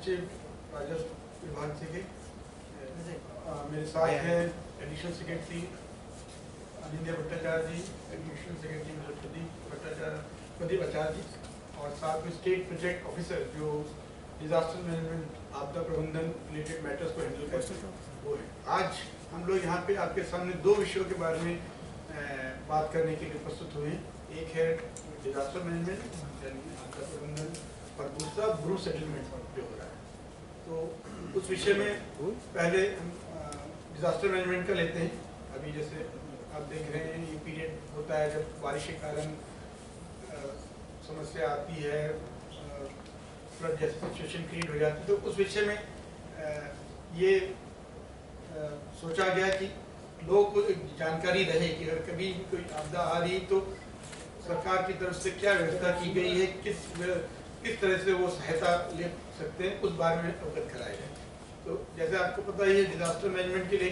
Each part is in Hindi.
सचिव राजस्व विभाग से के मेरे साथ हैं एडिशनल सेक्रेटरी अनिंद्य भट्टाचार्य जी, एडिशनल सेक्रेटरी प्रदीप आचार्य जी, और साथ में स्टेट प्रोजेक्ट ऑफिसर जो डिजास्टर मैनेजमेंट आपदा प्रबंधन रिलेटेड मैटर्स को हैंडल करते हैं वो है। आज हम लोग यहाँ पे आपके सामने दो विषयों के बारे में बात करने के लिए प्रस्तुत हुए हैं। एक है डिजास्टर मैनेजमेंट यानी आपदा प्रबंधन और दूसरा ब्रू सेटलमेंट जो हो रहा है। तो उस विषय में पहले हम डिजास्टर मैनेजमेंट का लेते हैं। अभी जैसे आप देख रहे हैं ये पीरियड होता है जब बारिश के कारण समस्या आती है, फ्लड जैसी सिचुएशन क्रिएट हो जाती है। तो उस विषय में ये सोचा गया कि लोगों को एक जानकारी रहे कि अगर कभी कोई आपदा आ रही तो सरकार की तरफ से क्या व्यवस्था की गई है, किस तरह से वो सहायता ले सकते हैं, उस बारे में अवगत कराया जाए। तो जैसे आपको पता ही है डिजास्टर मैनेजमेंट के लिए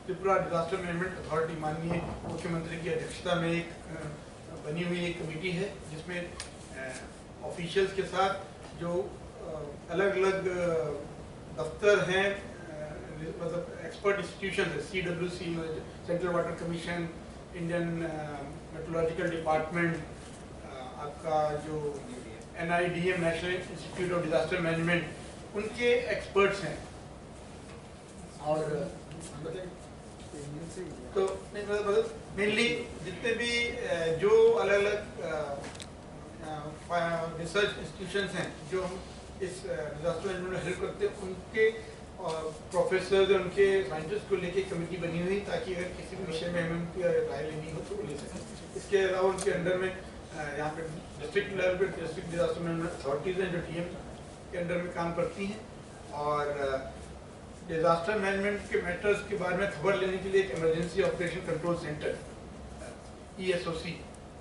त्रिपुरा डिजास्टर मैनेजमेंट अथॉरिटी माननीय मुख्यमंत्री की अध्यक्षता में एक बनी हुई एक कमेटी है जिसमें ऑफिशियल्स के साथ जो अलग अलग दफ्तर हैं, मतलब एक्सपर्ट इंस्टीट्यूशन है, CWC central water commission, Indian meteorological department, आपका जो NIDM national institute of disaster management, उनके एक्सपर्ट्स हैं। और तो मेनली जितने भी जो अलग अलग रिसर्च इंस्टीट्यूशंस हैं जो हम इस डिजास्टर मैनेजमेंट में हेल्प करते हैं, उनके प्रोफेसर्स और उनके साइंटिस्ट को लेके कमेटी बनी हुई ताकि अगर किसी भी विषय में हमें उनकी राय लेनी हो तो ले सकें। इसके अलावा उनके अंडर में यहाँ पे डिस्ट्रिक्ट लेवल पे डिस्ट्रिक्ट डिजास्टर मैनेजमेंट अथॉरिटीज़ हैं जो DM के अंडर में काम करती हैं, और डिजास्टर मैनेजमेंट के मैटर्स के बारे में खबर लेने के लिए एक emergency operation control centre ESOC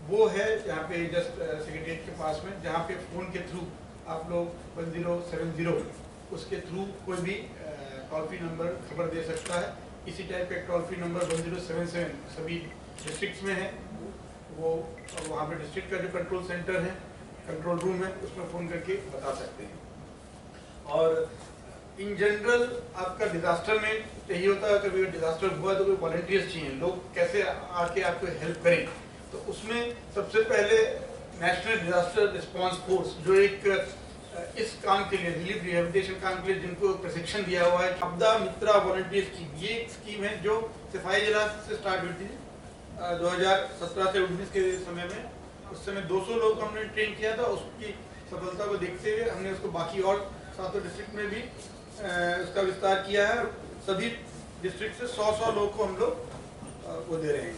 वो है यहाँ पे जस्ट सेक्रेटरीट के पास में, जहाँ पे फ़ोन के थ्रू आप लोग 1070 उसके थ्रू कोई भी टोल फ्री नंबर खबर दे सकता है। इसी टाइप का टोल फ्री नंबर 1077 सभी डिस्ट्रिक्ट्स में है। वो वहाँ पे डिस्ट्रिक्ट का जो कंट्रोल सेंटर है, कंट्रोल रूम है, उसमें फ़ोन करके बता सकते हैं। और इन जनरल आपका डिजास्टर में यही होता है, कभी डिजास्टर हुआ तो कोई वॉलंटियर्स चाहिए, लोग कैसे आके आपको हेल्प करें। तो उसमें सबसे पहले नेशनल डिजास्टर रिस्पांस फोर्स जो एक इस काम के लिए रिलीफ रिहेबिलिटेशन काम के लिए जिनको प्रशिक्षण दिया हुआ है, आपदा मित्रा वॉलंटियर स्कीम, ये एक स्कीम है जो सिपाही जिला से स्टार्ट हुई थी 2017 से 19 के समय में। उस समय 200 लोग को हमने ट्रेन किया था। उसकी सफलता को देखते हुए हमने उसको बाकी और 7 डिस्ट्रिक्ट में भी उसका विस्तार किया है। सभी डिस्ट्रिक्ट से 100 लोग को हम लोग वो दे रहे हैं।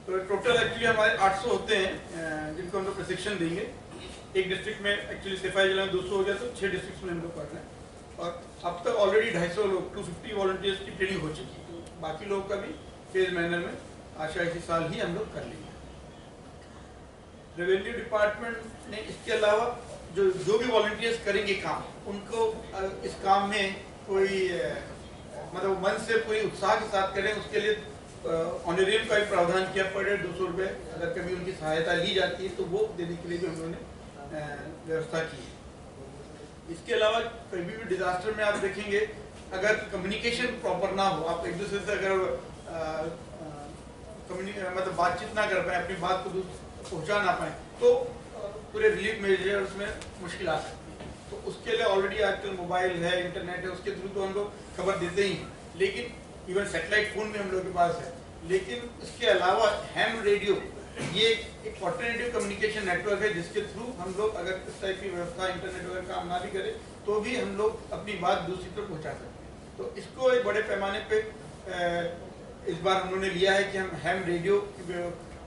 तो टोटल एक्चुअली हमारे 800 होते हैं जिनको हम लोग प्रशिक्षण देंगे। एक डिस्ट्रिक्ट में एक्चुअली सिपाही जिला में 200 हो गया तो 6 डिस्ट्रिक्ट में हम लोग कर रहे हैं, और अब तक ऑलरेडी 250 लोग 250 वॉलंटियर्स की ट्रेनिंग हो चुकी है। तो बाकी लोगों का भी फेज मैनर में आशा इसी साल ही हम लोग कर लेंगे। रेवेन्यू डिपार्टमेंट ने इसके अलावा जो भी वॉलंटियर्स करेंगे काम, उनको इस काम में कोई मतलब मन से कोई उत्साह के साथ करें, उसके लिए ऑनरेरियम का भी प्रावधान किया पर 200 रुपये अगर कभी उनकी सहायता ली जाती है तो वो देने के लिए भी हम लोगों ने व्यवस्था की है। इसके अलावा कभी भी डिजास्टर में आप देखेंगे अगर कम्युनिकेशन प्रॉपर ना हो, आप एक दूसरे से अगर मतलब बातचीत ना कर पाए, अपनी बात को पहुंचा ना पाए, तो पूरे रिलीफ मेजर्स में मुश्किल आ सकती है। तो उसके लिए ऑलरेडी आजकल मोबाइल है, इंटरनेट है, उसके थ्रू तो हम लोग खबर देते ही हैं, लेकिन इवन सैटेलाइट फोन भी हम लोग के पास है। लेकिन इसके अलावा हैम रेडियो ये एक ऑल्टरनेटिव कम्युनिकेशन नेटवर्क है जिसके थ्रू हम लोग अगर इस टाइप की व्यवस्था इंटरनेट वगैरह काम ना भी करें तो भी हम लोग अपनी बात दूसरी तक पहुंचा सकते हैं। तो इसको एक बड़े पैमाने पे इस बार हमने लिया है कि हम हैम रेडियो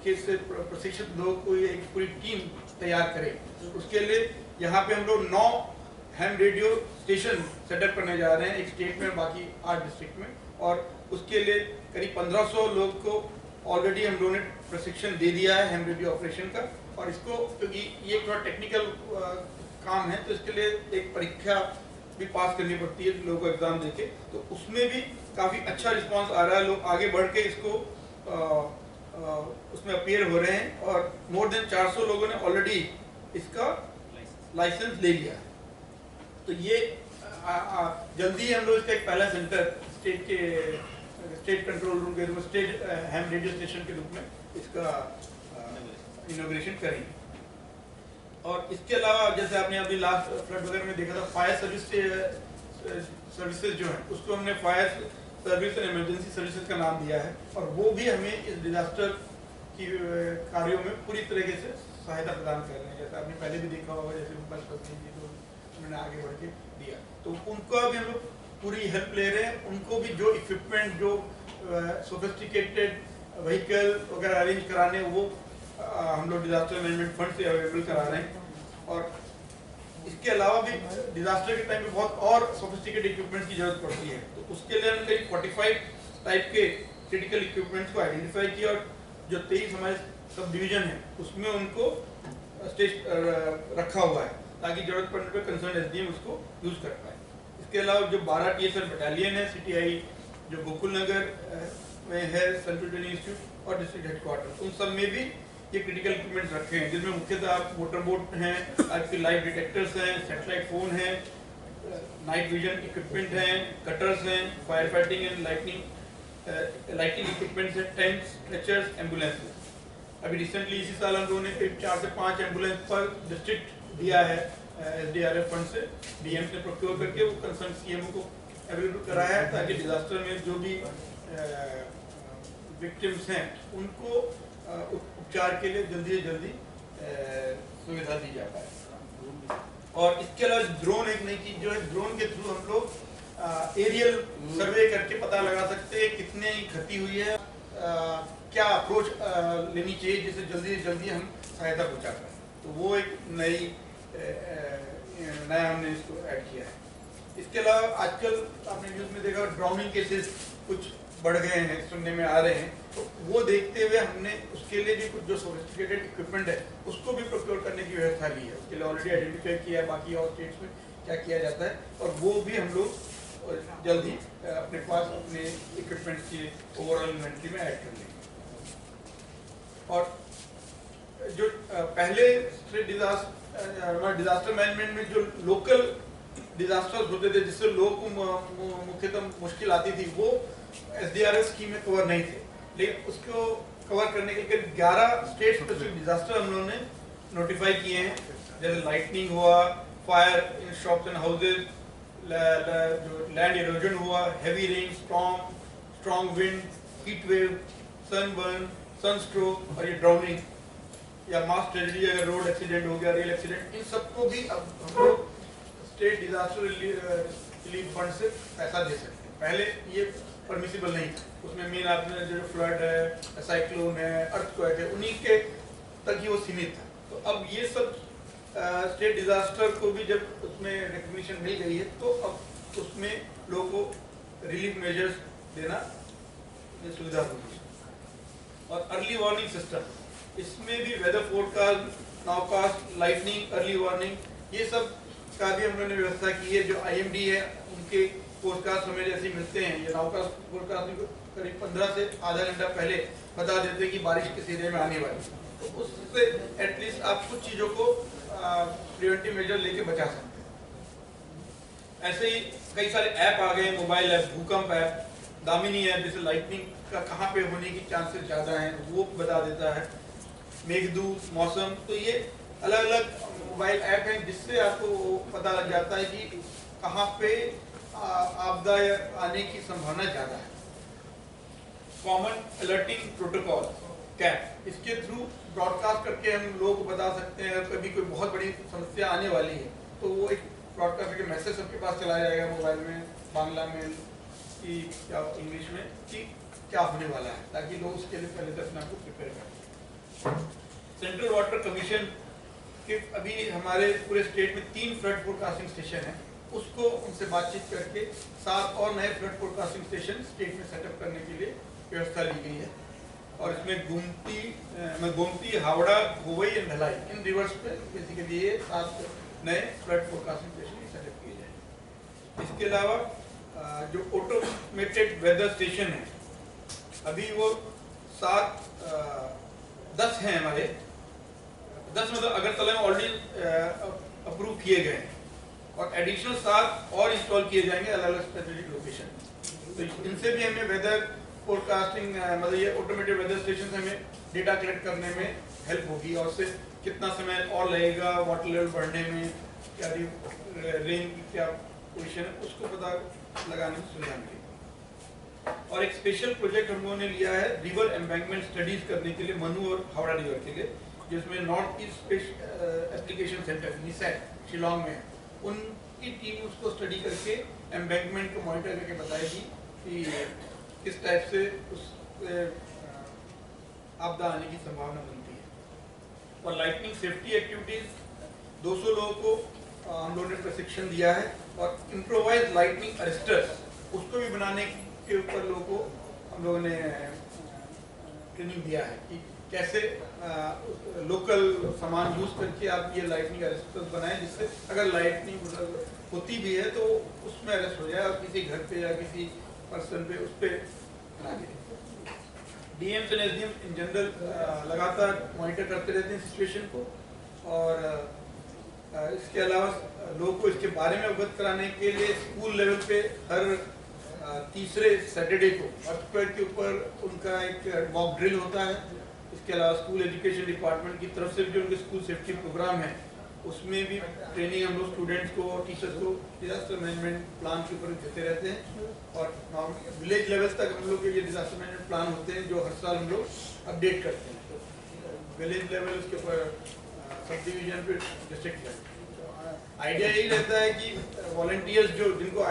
के से प्रशिक्षित लोगों को एक पूरी टीम तैयार करें। उसके लिए यहाँ पे हम लोग 9 हैम रेडियो स्टेशन सेटअप करने जा रहे हैं, एक स्टेट में बाकी 8 डिस्ट्रिक्ट में, और उसके लिए करीब 1500 लोग को ऑलरेडी हम लोगों ने प्रशिक्षण दे दिया है हैम रेडियो ऑपरेशन का। और इसको क्योंकि ये थोड़ा टेक्निकल काम है तो इसके लिए एक परीक्षा भी पास करनी पड़ती है लोगों को एग्जाम देके, तो उसमें भी काफ़ी अच्छा रिस्पांस आ रहा है। लोग आगे बढ़ के इसको उसमें अपीयर हो रहे हैं और मोर देन 400 लोगों ने ऑलरेडी इसका लाइसेंस ले लिया है। तो ये जल्दी हम लोग इसका एक पहला सेंटर स्टेट कंट्रोल रूम के रूप में, स्टेट हैम रेडियो स्टेशन के रूप में इसका इनॉग्रेशन करेंगे। और इसके अलावा जैसे आपने अभी लास्ट फ्लड वगैरह में देखा था, फायर सर्विसेज जो है उसको हमने fire service and emergency services का नाम दिया है, और वो भी हमें इस डिजास्टर की कार्यों में पूरी तरीके से सहायता प्रदान कर रहे हैं। जैसे आपने पहले भी देखा होगा, जैसे पशुपति जी को उन्होंने आगे बढ़ के दिया, तो उनको भी हम लोग पूरी हेल्प ले रहे हैं। उनको भी जो इक्विपमेंट, जो सोफिस्टिकेटेड व्हीकल वगैरह अरेंज कराने, वो हम लोग डिजास्टर मैनेजमेंट फंड से अवेलेबल करा रहे हैं। और इसके अलावा भी डिजास्टर के टाइम में बहुत और सोफिस्टिकेटेड इक्विपमेंट्स की जरूरत पड़ती है, तो उसके लिए हमने 45 टाइप के क्रिटिकल इक्विपमेंट्स को आइडेंटिफाई किया, और जो 23 हमारे सब डिवीजन है उसमें उनको रखा हुआ है, ताकि जरूरत पड़ने पर कंसर्न एसडीएम उसको यूज कर पाए। इसके अलावा जो 12 टीएसएल बटालियन है, सीटीआई जो गोकुल नगर में है, सेंट्रल ट्रेनिंग इंस्टीट्यूट और डिस्ट्रिक्ट हेडक्वार्टर, उन सब में भी ये क्रिटिकल इक्विपमेंट्स रखे हैं, जिसमें मुख्यतः आप मोटर बोट हैं, आपके लाइव डिटेक्टर्स हैं, सेटेलाइट फोन है, नाइट विजन इक्विपमेंट हैं, कटर्स हैं, fire fighting and lighting equipments हैं, टेंट्स, स्ट्रेचर्स, एम्बुलेंसेस। अभी रिसेंटली इसी साल हम लोगों ने करीब 4 से 5 एम्बुलेंस पर डिस्ट्रिक्ट दिया है एसडीआरएफ फंड से, डीएम से प्रोक्योर करके वो कंसर्न सीएमओ को अवेलेबल कराया है, ताकि डिजास्टर में जो भी विक्टिम्स हैं उनको उपचार के लिए जल्दी से जल्दी सुविधा दी जा पाए। और इसके अलावा ड्रोन एक नई चीज जो है, ड्रोन के थ्रू हम लोग एरियल सर्वे करके पता लगा सकते हैं कितने क्षति हुई है, क्या अप्रोच लेनी चाहिए जिससे जल्दी से जल्दी हम सहायता पहुंचा पाए। तो वो एक नया हमने इसको ऐड किया है। इसके अलावा आजकल आपने न्यूज़ में देखा ड्राउनिंग केसेस कुछ बढ़ गए हैं, सुनने में आ रहे हैं, तो वो देखते हुए हमने उसके लिए भी कुछ जो सोफिस्टिकेटेड इक्विपमेंट है उसको भी प्रोक्योर करने की व्यवस्था की है। उसके लिए ऑलरेडी आइडेंटिफाई किया है, बाकी और स्टेट्स में क्या किया जाता है, और वो भी हम लोग जल्द ही अपने पास अपने इक्विपमेंट की ओवरऑल इन्वेंट्री में ऐड कर लेंगे। और जो पहले डिजास्टर मैनेजमेंट में जो लोकल डिजास्टर्स होते थे जिससे लोगों को मुख्यतः मुश्किल आती थी, वो एसडीआरएफ स्कीम में कवर नहीं थे, लेकिन उसको कवर करने के लिए 11 स्टेट स्पेसिफिक डिजास्टर हम लोगों ने नोटिफाई किए हैं, जैसे लाइटनिंग हुआ, fire in shops and houses, जो लैंड इरोजन हुआ, heavy rain, strong wind, heat wave, sunburn, sunstroke और ये ड्राउनिंग या मास ट्रेजेडी, अगर रोड एक्सीडेंट हो गया, रेल एक्सीडेंट, इन सबको भी अब हम लोग स्टेट डिजास्टर रिलीफ फंड से पैसा दे सकते हैं। पहले ये परमिसिबल नहीं था, उसमें मेन आपने जो फ्लड है, साइक्लोन है, अर्थक्वेक है, उन्हीं के तक ही वो सीमित था। तो अब ये सब स्टेट डिजास्टर को भी जब उसमें रिकग्निशन मिल गई है, तो अब उसमें लोगों को रिलीफ मेजर्स देना सुविधा होगी। और अर्ली वार्निंग सिस्टम, इसमें भी weather forecast, nowcast, lightning, early warning, ये सब का भी हम लोगों ने व्यवस्था की है। जो आईएमडी है उनके फोरकास्ट हमें जैसे मिलते हैं, ये नाउकास्ट फोरकास्ट करीब 15 से आधा घंटा पहले बता देते हैं कि बारिश किस एरिया में आने वाली है, तो उससे एटलीस्ट आप कुछ चीज़ों को प्रिवेंटिव मेजर लेके बचा सकते हैं। ऐसे ही कई सारे ऐप आ गए, मोबाइल ऐप, भूकंप ऐप, दामिनी ऐप, जैसे लाइटनिंग का कहाँ पे होने की चांसेस ज़्यादा हैं वो बता देता है, मेघदूत, मौसम, तो ये अलग अलग मोबाइल ऐप हैं जिससे आपको पता लग जाता है कि कहाँ पे आपदा आने की संभावना ज़्यादा है। कॉमन अलर्टिंग प्रोटोकॉल कैप, इसके थ्रू ब्रॉडकास्ट करके हम लोगों को बता सकते हैं कभी कोई बहुत बड़ी समस्या आने वाली है, तो वो एक ब्रॉडकास्ट करके मैसेज सबके पास चलाया जाएगा मोबाइल में, बांग्ला में कि या इंग्लिश में कि क्या होने वाला है, ताकि लोग उसके लिए पहले से अपने आप को प्रिपेयर करें। सेंट्रल वाटर कमीशन के अभी हमारे पूरे स्टेट में 3 फ्लड फोरकास्टिंग स्टेशन हैं, उसको उनसे बातचीत करके 7 और नए फ्लड फोरकास्टिंग स्टेशन स्टेट में सेटअप करने के लिए व्यवस्था ली गई है। और इसमें गोमती, हावड़ा, गोवई एंड ढलाई, इन रिवर्स पे बेसिकली ये 7 नए फ्लड फोरकास्टिंग स्टेशन सेटअप किए जाए। इसके अलावा जो ऑटोमेटेड वेदर स्टेशन है, अभी वो 10 हैं हमारे, 10 मतलब अगरतला में ऑलरेडी अप्रूव किए गए हैं, और एडिशनल 7 और इंस्टॉल किए जाएंगे अलग अलग स्पेसिफिक लोकेशन। तो इनसे भी हमें वेदर फोरकास्टिंग मतलब ये ऑटोमेटेड वेदर स्टेशन से हमें डेटा कलेक्ट करने में हेल्प होगी, और उससे कितना समय और लगेगा वाटर लेवल बढ़ने में, क्या रेन की क्या पोजिशन है उसको पता लगाने में सुविधा मिलेगी। और एक स्पेशल प्रोजेक्ट हम लोगों ने लिया है रिवर एम्बैंकमेंट स्टडीज करने के लिए मनु और हावड़ा रिवर के लिए, जिसमें North East Application Centre NESAC Shillong में उनकी टीम उसको स्टडी करके एम्बैंकमेंट को मॉनिटर करके बताएगी कि किस टाइप से उस आपदा आने की संभावना बनती है। और लाइटनिंग सेफ्टी एक्टिविटीज 200 लोगों को हम लोगों ने प्रशिक्षण दिया है, और इम्प्रोवाइज लाइटनिंग अरेस्टर्स उसको भी बनाने के ऊपर लोगों को हम लोगों ने ट्रेनिंग दिया है कि कैसे लोकल सामान यूज करके आप ये लाइटनिंग अरेस्टर्स बनाएं, जिससे अगर लाइटनिंग होती भी है तो उसमें अरेस्ट हो जाए और किसी घर पे या किसी पर्सन पे उस पर DMs and SDM in general लगातार मॉनिटर करते रहते हैं सिचुएशन को, और इसके अलावा लोगों को इसके बारे में अवगत कराने के लिए स्कूल लेवल पे हर तीसरे सैटरडे को अर्थक्वेक के ऊपर उनका एक मॉक ड्रिल होता है। इसके अलावा स्कूल एजुकेशन डिपार्टमेंट की तरफ से जो उनके स्कूल सेफ्टी प्रोग्राम है उसमें भी ट्रेनिंग हम लोग स्टूडेंट्स को और टीचर्स को डिजास्टर मैनेजमेंट प्लान के ऊपर देते रहते हैं। और विलेज लेवल तक हम लोग के ये डिजास्टर मैनेजमेंट प्लान होते हैं जो हर साल हम लोग अपडेट करते हैं। तो विलेज लेवल उसके ऊपर सब डिवीजन पे डिस्ट्रिक्ट लेवल आइडिया यही रहता है कि वॉलंटियर्स जो जिनको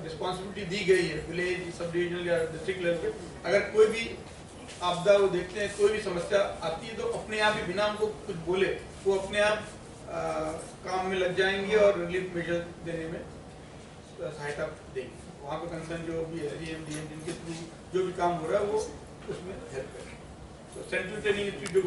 रिस्पॉन्सिबिलिटी दी गई है विलेज सब डिविजनल या डिस्ट्रिक्ट लेवल पे, अगर कोई भी आपदा वो देखते हैं, कोई भी समस्या आती है तो अपने आप ही बिना हमको कुछ बोले वो अपने आप काम में लग जाएंगे और रिलीफ मेजर देने में सहायता देंगे। वहाँ पे कंसर्न जो भी एसडीएम डीएम जिनके थ्रू जो भी काम हो रहा है वो उसमें हेल्प करें। तो सेंट्रल ट्रेनिंग इंस्टीट्यूट